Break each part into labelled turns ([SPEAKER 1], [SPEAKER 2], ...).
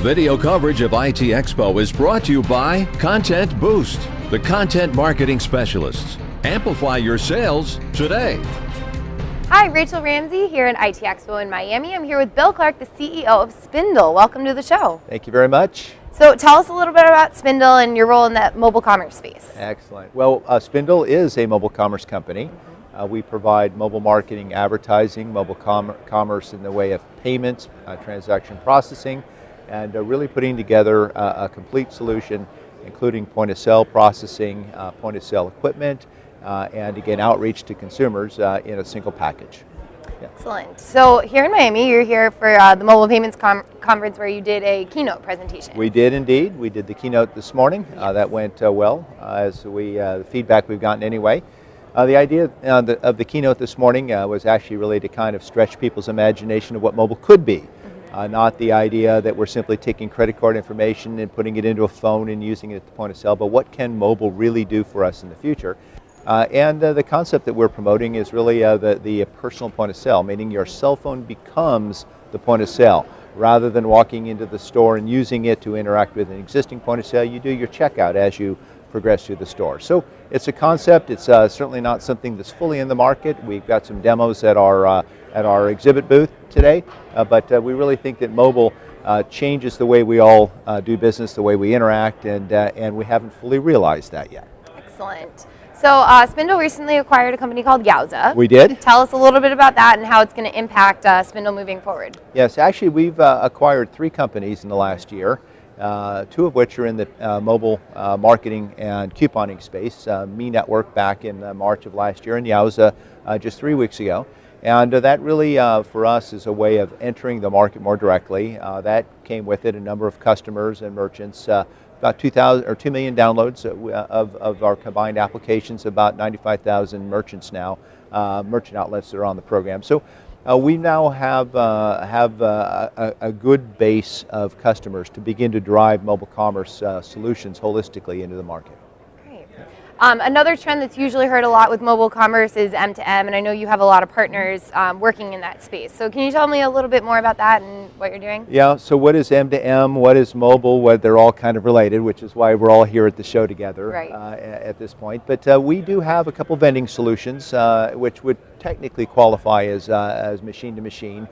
[SPEAKER 1] Video coverage of IT Expo is brought to you by Content Boost, the content marketing specialists. Amplify your sales today.
[SPEAKER 2] Hi, Rachel Ramsey here at IT Expo in Miami. I'm here with Bill Clark, the CEO of Spindle. Welcome to the show.
[SPEAKER 3] Thank you very much.
[SPEAKER 2] So tell us a little bit about Spindle and your role in that mobile commerce space.
[SPEAKER 3] Excellent. Well, Spindle is a mobile commerce company. We provide mobile marketing, advertising, mobile commerce in the way of payments, transaction processing, and really putting together a complete solution, including point-of-sale processing, point-of-sale equipment, and again, outreach to consumers in a single package. Yeah.
[SPEAKER 2] Excellent. So here in Miami, you're here for the Mobile Payments Conference where you did a keynote presentation.
[SPEAKER 3] We did indeed. We did the keynote this morning.
[SPEAKER 2] Yes.
[SPEAKER 3] That went well, as the feedback we've gotten anyway. The idea of the keynote this morning was actually really to kind of stretch people's imagination of what mobile could be. Not the idea that we're simply taking credit card information and putting it into a phone and using it at the point of sale, but what can mobile really do for us in the future? And the concept that we're promoting is really the personal point of sale, meaning your cell phone becomes the point of sale. Rather than walking into the store and using it to interact with an existing point of sale, you do your checkout as you progress through the store. So it's a concept. It's certainly not something that's fully in the market. We've got some demos at our exhibit booth today, but we really think that mobile changes the way we all do business, the way we interact, and we haven't fully realized that yet.
[SPEAKER 2] Excellent. So Spindle recently acquired a company called Yowza.
[SPEAKER 3] We did.
[SPEAKER 2] Tell us a little bit about that and how it's going to impact Spindle moving forward.
[SPEAKER 3] Yes, actually we've acquired 3 companies in the last year, 2 of which are in the mobile marketing and couponing space. Me Network back in March of last year and Yowza just 3 weeks ago. And that really for us is a way of entering the market more directly. That came with it a number of customers and merchants. About 2 million downloads of our combined applications, about 95,000 merchants now, merchant outlets that are on the program. So we now have a good base of customers to begin to drive mobile commerce solutions holistically into the market.
[SPEAKER 2] Great. Another trend that's usually heard a lot with mobile commerce is M2M, and I know you have a lot of partners working in that space. So can you tell me a little bit more about that and what you're doing?
[SPEAKER 3] Yeah, so what is M2M, what is mobile, they're all kind of related, which is why we're all here at the show together.
[SPEAKER 2] Right.
[SPEAKER 3] At this point. But we do have a couple vending solutions which would technically qualify as machine to machine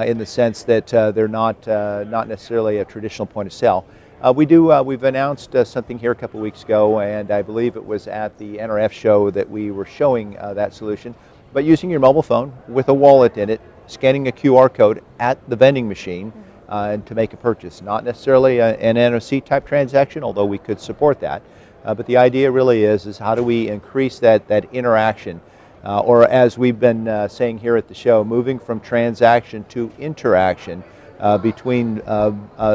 [SPEAKER 3] in the sense that they're not necessarily a traditional point of sale. We've announced something here a couple weeks ago, and I believe it was at the NRF show that we were showing that solution. But using your mobile phone with a wallet in it, scanning a QR code at the vending machine and to make a purchase. Not necessarily an NFC type transaction, although we could support that. But the idea really is how do we increase that interaction, or as we've been saying here at the show, moving from transaction to interaction between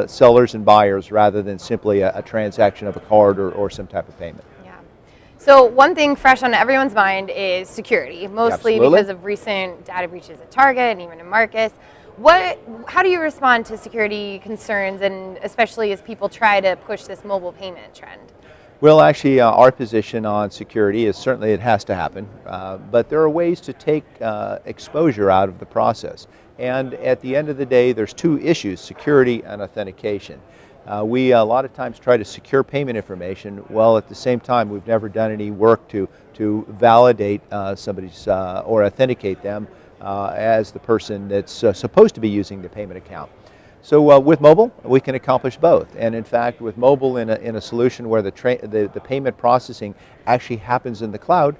[SPEAKER 3] sellers and buyers rather than simply a transaction of a card or some type of payment.
[SPEAKER 2] Yeah. So one thing fresh on everyone's mind is security, mostly
[SPEAKER 3] Absolutely.
[SPEAKER 2] because of recent data breaches at Target and even in Marcus. How do you respond to security concerns, and especially as people try to push this mobile payment trend?
[SPEAKER 3] Well, actually, our position on security is certainly it has to happen, but there are ways to take exposure out of the process. And at the end of the day, there's 2 issues, security and authentication. We a lot of times try to secure payment information, while at the same time we've never done any work to validate somebody's or authenticate them as the person that's supposed to be using the payment account. So with mobile, we can accomplish both. And in fact, with mobile in a solution where the payment processing actually happens in the cloud,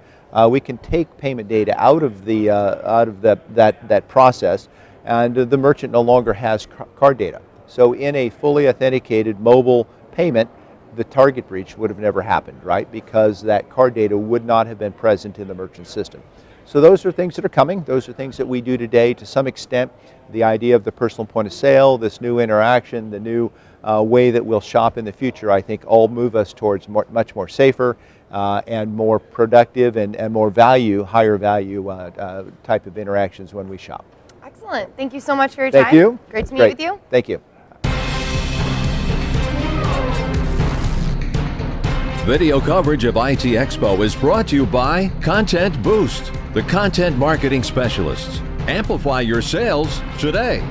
[SPEAKER 3] we can take payment data out of that process, and the merchant no longer has card data. So in a fully authenticated mobile payment, the target breach would have never happened, right? Because that card data would not have been present in the merchant system. So those are things that are coming. Those are things that we do today to some extent. The idea of the personal point of sale, this new interaction, the new way that we'll shop in the future, I think all move us towards much more safer and more productive and more value, higher value type of interactions when we shop.
[SPEAKER 2] Excellent. Thank you so much for your time.
[SPEAKER 3] Thank you.
[SPEAKER 2] Great to meet with you.
[SPEAKER 3] Thank you.
[SPEAKER 1] Video coverage of IT Expo is brought to you by Content Boost, the content marketing specialists. Amplify your sales today.